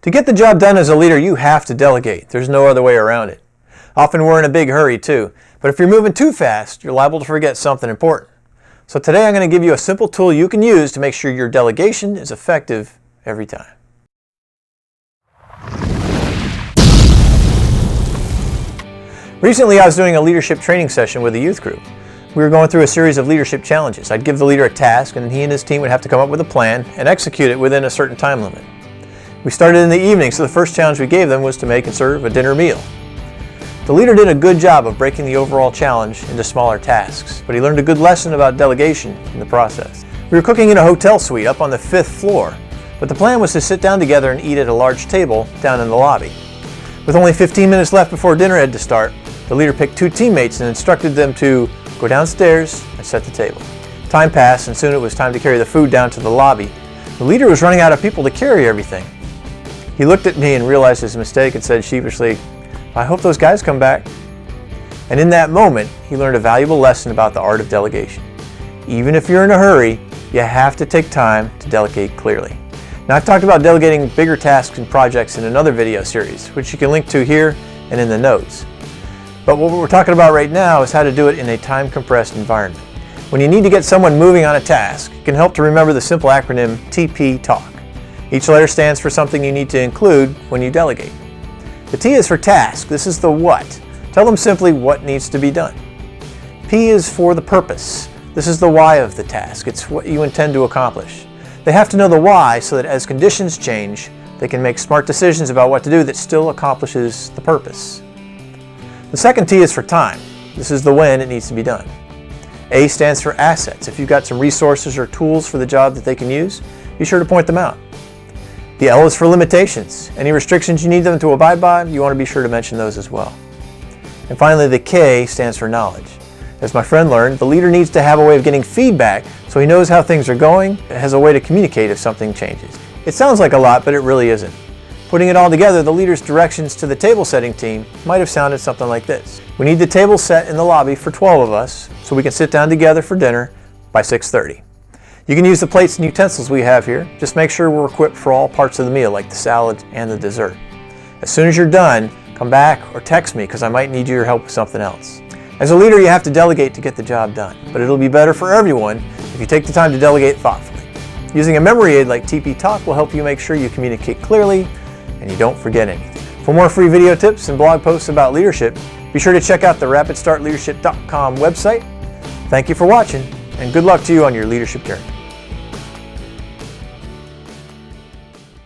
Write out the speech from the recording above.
To get the job done as a leader, you have to delegate. There's no other way around it. Often we're in a big hurry too, but if you're moving too fast, you're liable to forget something important. So today I'm going to give you a simple tool you can use to make sure your delegation is effective every time. Recently I was doing a leadership training session with a youth group. We were going through a series of leadership challenges. I'd give the leader a task and he and his team would have to come up with a plan and execute it within a certain time limit. We started in the evening, so the first challenge we gave them was to make and serve a dinner meal. The leader did a good job of breaking the overall challenge into smaller tasks, but he learned a good lesson about delegation in the process. We were cooking in a hotel suite up on the 5th floor, but the plan was to sit down together and eat at a large table down in the lobby. With only 15 minutes left before dinner had to start, the leader picked 2 teammates and instructed them to go downstairs and set the table. Time passed and soon it was time to carry the food down to the lobby. The leader was running out of people to carry everything. He looked at me and realized his mistake and said sheepishly, "I hope those guys come back." And in that moment, he learned a valuable lesson about the art of delegation. Even if you're in a hurry, you have to take time to delegate clearly. Now, I've talked about delegating bigger tasks and projects in another video series, which you can link to here and in the notes. But what we're talking about right now is how to do it in a time-compressed environment. When you need to get someone moving on a task, it can help to remember the simple acronym TP-TALK. Each letter stands for something you need to include when you delegate. The T is for task. This is the what. Tell them simply what needs to be done. P is for the purpose. This is the why of the task. It's what you intend to accomplish. They have to know the why so that as conditions change, they can make smart decisions about what to do that still accomplishes the purpose. The second T is for time. This is the when it needs to be done. A stands for assets. If you've got some resources or tools for the job that they can use, be sure to point them out. The L is for limitations. Any restrictions you need them to abide by, you want to be sure to mention those as well. And finally, the K stands for knowledge. As my friend learned, the leader needs to have a way of getting feedback so he knows how things are going and has a way to communicate if something changes. It sounds like a lot, but it really isn't. Putting it all together, the leader's directions to the table setting team might have sounded something like this. We need the table set in the lobby for 12 of us so we can sit down together for dinner by 6:30. You can use the plates and utensils we have here. Just make sure we're equipped for all parts of the meal, like the salad and the dessert. As soon as you're done, come back or text me because I might need your help with something else. As a leader, you have to delegate to get the job done, but it'll be better for everyone if you take the time to delegate thoughtfully. Using a memory aid like TP-TALK will help you make sure you communicate clearly and you don't forget anything. For more free video tips and blog posts about leadership, be sure to check out the RapidStartLeadership.com website. Thank you for watching, and good luck to you on your leadership journey.